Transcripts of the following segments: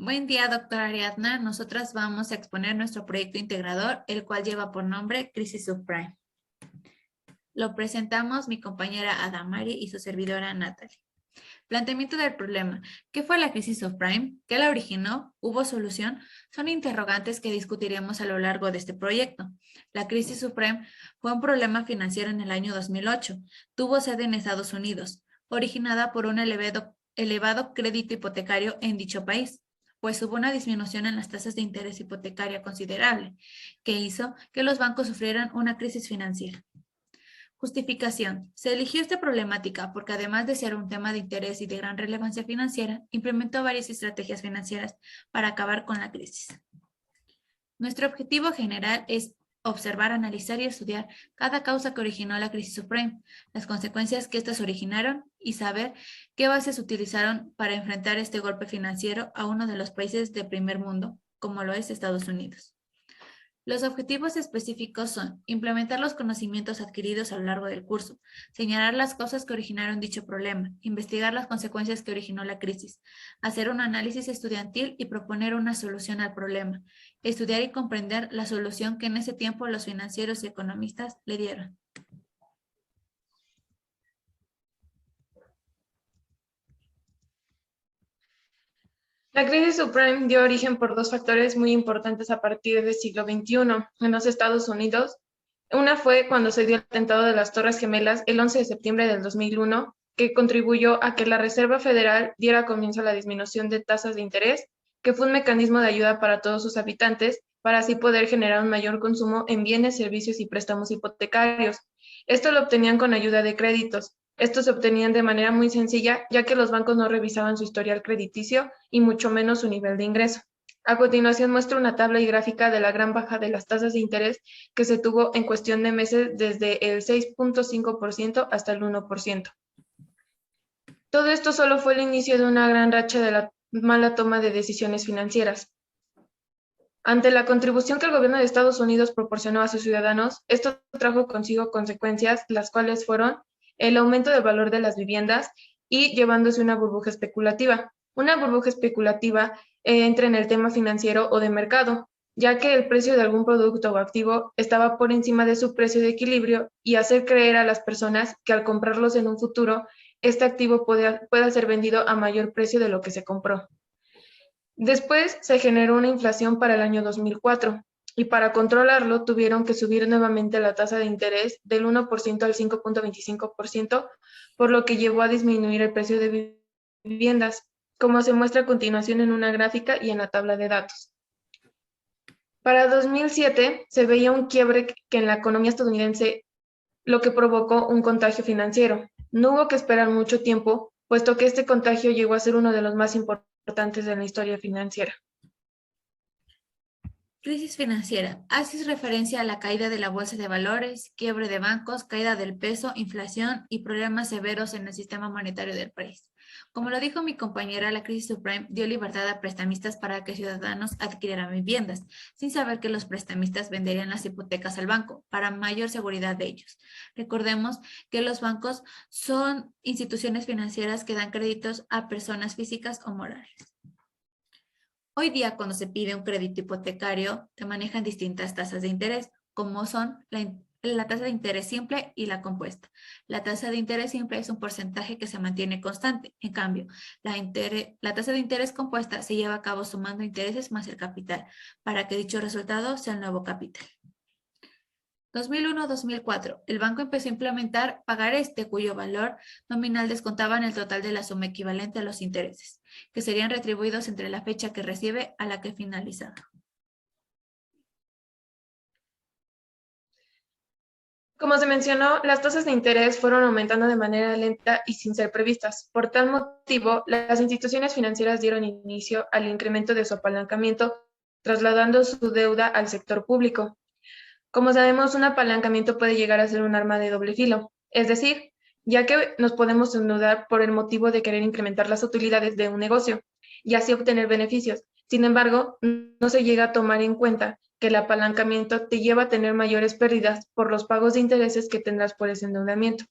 Buen día, doctora Ariadna. Nosotras vamos a exponer nuestro proyecto integrador, el cual lleva por nombre Crisis Subprime. Lo presentamos mi compañera Adamari y su servidora Natalie. Planteamiento del problema. ¿Qué fue la crisis subprime? ¿Qué la originó? ¿Hubo solución? Son interrogantes que discutiremos a lo largo de este proyecto. La crisis subprime fue un problema financiero en el año 2008. Tuvo sede en Estados Unidos, originada por un elevado crédito hipotecario en dicho país, pues hubo una disminución en las tasas de interés hipotecaria considerable, que hizo que los bancos sufrieran una crisis financiera. Justificación. Se eligió esta problemática porque además de ser un tema de interés y de gran relevancia financiera, implementó varias estrategias financieras para acabar con la crisis. Nuestro objetivo general es observar, analizar y estudiar cada causa que originó la crisis subprime, las consecuencias que éstas originaron y saber qué bases utilizaron para enfrentar este golpe financiero a uno de los países de primer mundo, como lo es Estados Unidos. Los objetivos específicos son implementar los conocimientos adquiridos a lo largo del curso, señalar las causas que originaron dicho problema, investigar las consecuencias que originó la crisis, hacer un análisis estudiantil y proponer una solución al problema, estudiar y comprender la solución que en ese tiempo los financieros y economistas le dieron. La crisis subprime dio origen por dos factores muy importantes a partir del siglo XXI en los Estados Unidos. Una fue cuando se dio el atentado de las Torres Gemelas el 11 de septiembre del 2001, que contribuyó a que la Reserva Federal diera comienzo a la disminución de tasas de interés, que fue un mecanismo de ayuda para todos sus habitantes, para así poder generar un mayor consumo en bienes, servicios y préstamos hipotecarios. Esto lo obtenían con ayuda de créditos. Estos se obtenían de manera muy sencilla, ya que los bancos no revisaban su historial crediticio y mucho menos su nivel de ingreso. A continuación muestra una tabla y gráfica de la gran baja de las tasas de interés que se tuvo en cuestión de meses desde el 6.5% hasta el 1%. Todo esto solo fue el inicio de una gran racha de la mala toma de decisiones financieras. Ante la contribución que el gobierno de Estados Unidos proporcionó a sus ciudadanos, esto trajo consigo consecuencias, las cuales fueron el aumento del valor de las viviendas y llevándose una burbuja especulativa. Una burbuja especulativa entra en el tema financiero o de mercado, ya que el precio de algún producto o activo estaba por encima de su precio de equilibrio y hacer creer a las personas que al comprarlos en un futuro, este activo pueda ser vendido a mayor precio de lo que se compró. Después se generó una inflación para el año 2004 y para controlarlo tuvieron que subir nuevamente la tasa de interés del 1% al 5.25%, por lo que llevó a disminuir el precio de viviendas, como se muestra a continuación en una gráfica y en la tabla de datos. Para 2007 se veía un quiebre que en la economía estadounidense, lo que provocó un contagio financiero. No hubo que esperar mucho tiempo, puesto que este contagio llegó a ser uno de los más importantes en la historia financiera. Crisis financiera. Hace referencia a la caída de la bolsa de valores, quiebre de bancos, caída del peso, inflación y problemas severos en el sistema monetario del país. Como lo dijo mi compañera, la crisis subprime dio libertad a prestamistas para que ciudadanos adquirieran viviendas, sin saber que los prestamistas venderían las hipotecas al banco para mayor seguridad de ellos. Recordemos que los bancos son instituciones financieras que dan créditos a personas físicas o morales. Hoy día, cuando se pide un crédito hipotecario, se manejan distintas tasas de interés, como son la tasa de interés simple y la compuesta. La tasa de interés simple es un porcentaje que se mantiene constante. En cambio, la tasa de interés compuesta se lleva a cabo sumando intereses más el capital, para que dicho resultado sea el nuevo capital. 2001-2004, el banco empezó a implementar pagarés cuyo valor nominal descontaba en el total de la suma equivalente a los intereses, que serían retribuidos entre la fecha que recibe a la que finaliza. Como se mencionó, las tasas de interés fueron aumentando de manera lenta y sin ser previstas. Por tal motivo, las instituciones financieras dieron inicio al incremento de su apalancamiento, trasladando su deuda al sector público. Como sabemos, un apalancamiento puede llegar a ser un arma de doble filo, es decir, ya que nos podemos endeudar por el motivo de querer incrementar las utilidades de un negocio y así obtener beneficios. Sin embargo, no se llega a tomar en cuenta que el apalancamiento te lleva a tener mayores pérdidas por los pagos de intereses que tendrás por ese endeudamiento.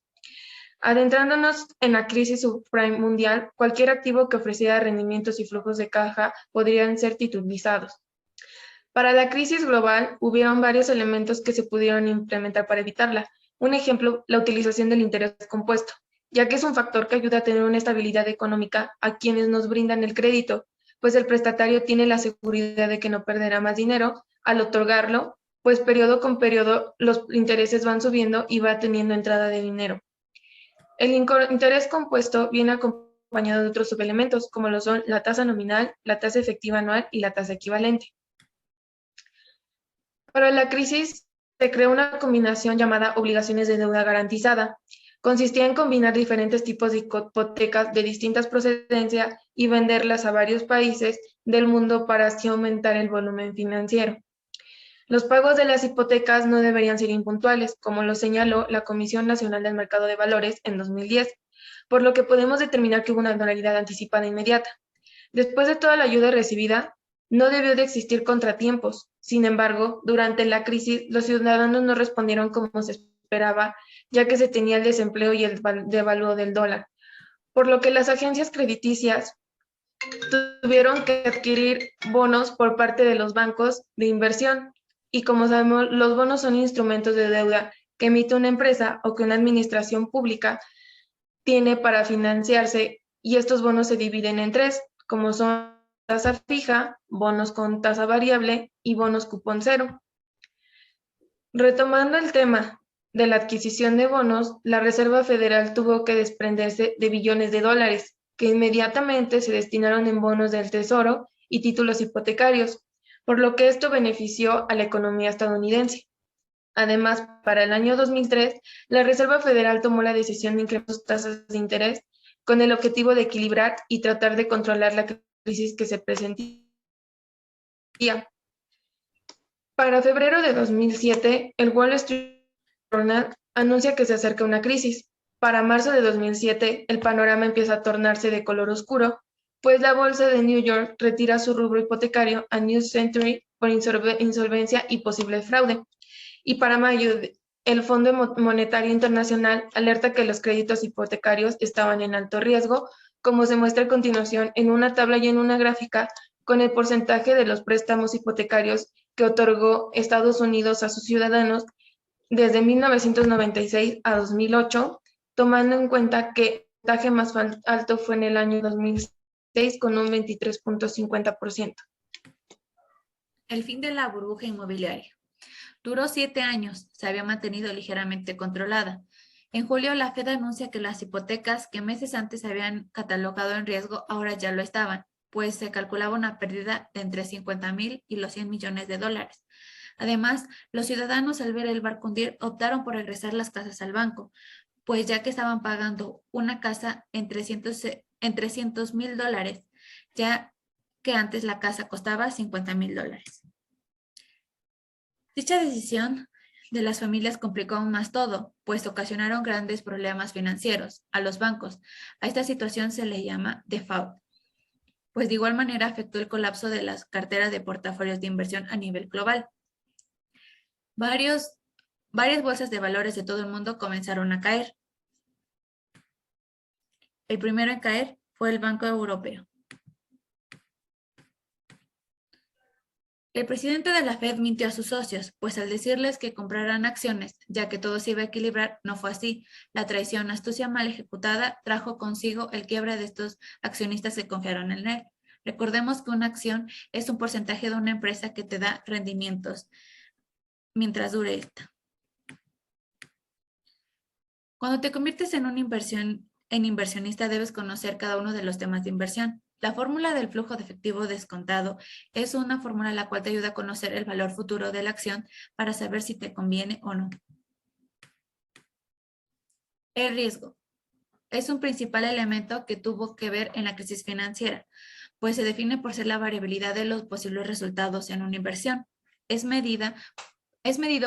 Adentrándonos en la crisis subprime mundial, cualquier activo que ofreciera rendimientos y flujos de caja podrían ser titulizados. Para la crisis global, hubieron varios elementos que se pudieron implementar para evitarla. Un ejemplo, la utilización del interés compuesto, ya que es un factor que ayuda a tener una estabilidad económica a quienes nos brindan el crédito, pues el prestatario tiene la seguridad de que no perderá más dinero al otorgarlo, pues periodo con periodo los intereses van subiendo y va teniendo entrada de dinero. El interés compuesto viene acompañado de otros subelementos, como lo son la tasa nominal, la tasa efectiva anual y la tasa equivalente. Para la crisis se creó una combinación llamada obligaciones de deuda garantizada. Consistía en combinar diferentes tipos de hipotecas de distintas procedencias y venderlas a varios países del mundo para así aumentar el volumen financiero. Los pagos de las hipotecas no deberían ser impuntuales, como lo señaló la Comisión Nacional del Mercado de Valores en 2010, por lo que podemos determinar que hubo una anualidad anticipada inmediata. Después de toda la ayuda recibida, no debió de existir contratiempos. Sin embargo, durante la crisis, los ciudadanos no respondieron como se esperaba, ya que se tenía el desempleo y el devalúo del dólar, por lo que las agencias crediticias tuvieron que adquirir bonos por parte de los bancos de inversión. Y como sabemos, los bonos son instrumentos de deuda que emite una empresa o que una administración pública tiene para financiarse, y estos bonos se dividen en tres, como son tasa fija, bonos con tasa variable y bonos cupón cero. Retomando el tema de la adquisición de bonos, la Reserva Federal tuvo que desprenderse de billones de dólares, que inmediatamente se destinaron en bonos del Tesoro y títulos hipotecarios, por lo que esto benefició a la economía estadounidense. Además, para el año 2003, la Reserva Federal tomó la decisión de incrementar sus tasas de interés con el objetivo de equilibrar y tratar de controlar la crisis que se presentía. Para febrero de 2007, el Wall Street Journal anuncia que se acerca una crisis. Para marzo de 2007, el panorama empieza a tornarse de color oscuro, pues la bolsa de New York retira su rubro hipotecario a New Century por insolvencia y posible fraude. Y para mayo, el Fondo Monetario Internacional alerta que los créditos hipotecarios estaban en alto riesgo, como se muestra a continuación en una tabla y en una gráfica con el porcentaje de los préstamos hipotecarios que otorgó Estados Unidos a sus ciudadanos desde 1996 a 2008, tomando en cuenta que el porcentaje más alto fue en el año 2006 con un 23.50%. El fin de la burbuja inmobiliaria. Duró 7 años, se había mantenido ligeramente controlada. En julio, la Fed anuncia que las hipotecas que meses antes se habían catalogado en riesgo ahora ya lo estaban, pues se calculaba una pérdida de entre 50,000 y los 100 millones de dólares. Además, los ciudadanos al ver el barco hundir optaron por regresar las casas al banco, pues ya que estaban pagando una casa en 300,000 dólares, ya que antes la casa costaba 50,000 dólares. Dicha decisión de las familias complicó aún más todo, pues ocasionaron grandes problemas financieros a los bancos. A esta situación se le llama default, pues de igual manera afectó el colapso de las carteras de portafolios de inversión a nivel global. Varias bolsas de valores de todo el mundo comenzaron a caer. El primero en caer fue el Banco Europeo. El presidente de la Fed mintió a sus socios, pues al decirles que compraran acciones, ya que todo se iba a equilibrar, no fue así. La traición, astucia mal ejecutada, trajo consigo el quiebre de estos accionistas que confiaron en él. Recordemos que una acción es un porcentaje de una empresa que te da rendimientos mientras dure esta. Cuando te conviertes en inversionista, debes conocer cada uno de los temas de inversión. La fórmula del flujo de efectivo descontado es una fórmula la cual te ayuda a conocer el valor futuro de la acción para saber si te conviene o no. El riesgo es un principal elemento que tuvo que ver en la crisis financiera, pues se define por ser la variabilidad de los posibles resultados en una inversión. Es medido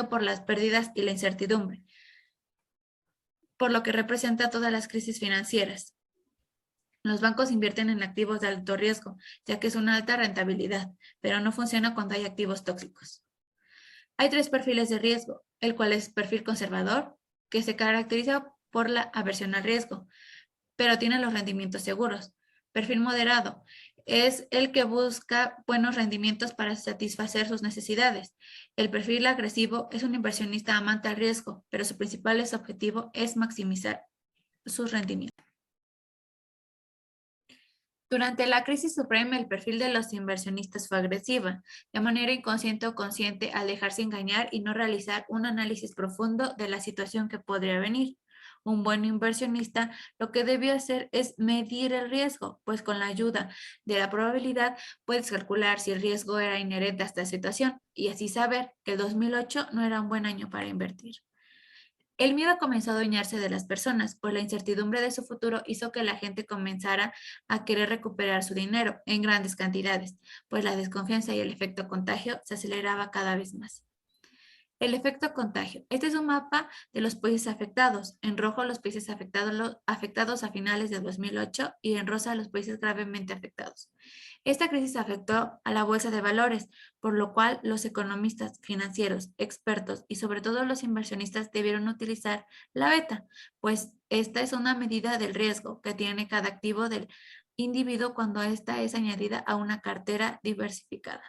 por las pérdidas y la incertidumbre, por lo que representa todas las crisis financieras. Los bancos invierten en activos de alto riesgo, ya que es una alta rentabilidad, pero no funciona cuando hay activos tóxicos. Hay 3 perfiles de riesgo, el cual es perfil conservador, que se caracteriza por la aversión al riesgo, pero tiene los rendimientos seguros. Perfil moderado es el que busca buenos rendimientos para satisfacer sus necesidades. El perfil agresivo es un inversionista amante al riesgo, pero su principal objetivo es maximizar sus rendimientos. Durante la crisis subprime, el perfil de los inversionistas fue agresiva, de manera inconsciente o consciente, al dejarse engañar y no realizar un análisis profundo de la situación que podría venir. Un buen inversionista lo que debió hacer es medir el riesgo, pues con la ayuda de la probabilidad puedes calcular si el riesgo era inherente a esta situación y así saber que el 2008 no era un buen año para invertir. El miedo comenzó a adueñarse de las personas, pues la incertidumbre de su futuro hizo que la gente comenzara a querer recuperar su dinero en grandes cantidades, pues la desconfianza y el efecto contagio se aceleraba cada vez más. El efecto contagio. Este es un mapa de los países afectados. En rojo los países afectados a finales de 2008 y en rosa los países gravemente afectados. Esta crisis afectó a la bolsa de valores, por lo cual los economistas financieros, expertos y sobre todo los inversionistas debieron utilizar la beta, pues esta es una medida del riesgo que tiene cada activo del individuo cuando esta es añadida a una cartera diversificada.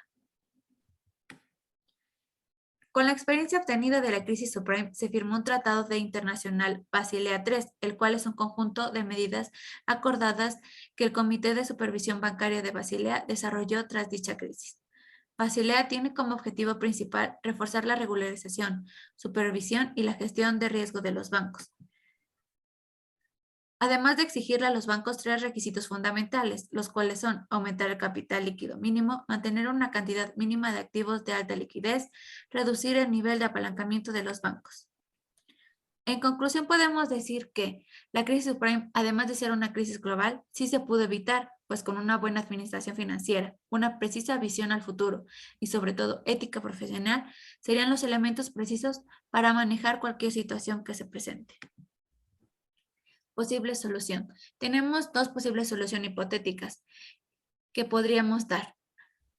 Con la experiencia obtenida de la crisis subprime, se firmó un tratado de internacional Basilea III, el cual es un conjunto de medidas acordadas que el Comité de Supervisión Bancaria de Basilea desarrolló tras dicha crisis. Basilea tiene como objetivo principal reforzar la regularización, supervisión y la gestión de riesgo de los bancos. Además de exigirle a los bancos 3 requisitos fundamentales, los cuales son aumentar el capital líquido mínimo, mantener una cantidad mínima de activos de alta liquidez, reducir el nivel de apalancamiento de los bancos. En conclusión, podemos decir que la crisis subprime, además de ser una crisis global, sí se pudo evitar, pues con una buena administración financiera, una precisa visión al futuro y sobre todo ética profesional, serían los elementos precisos para manejar cualquier situación que se presente. Posible solución. Tenemos dos posibles soluciones hipotéticas que podríamos dar.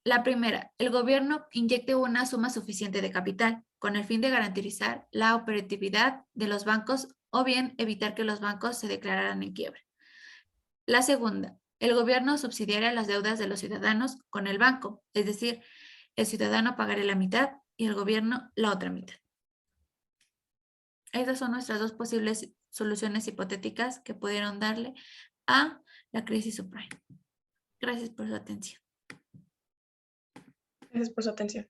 La primera, el gobierno inyecte una suma suficiente de capital con el fin de garantizar la operatividad de los bancos o bien evitar que los bancos se declararan en quiebra. La segunda, el gobierno subsidiaría las deudas de los ciudadanos con el banco, es decir, el ciudadano pagaría la mitad y el gobierno la otra mitad. Estas son nuestras dos posibles soluciones hipotéticas que pudieron darle a la crisis subprime. Gracias por su atención. Gracias por su atención.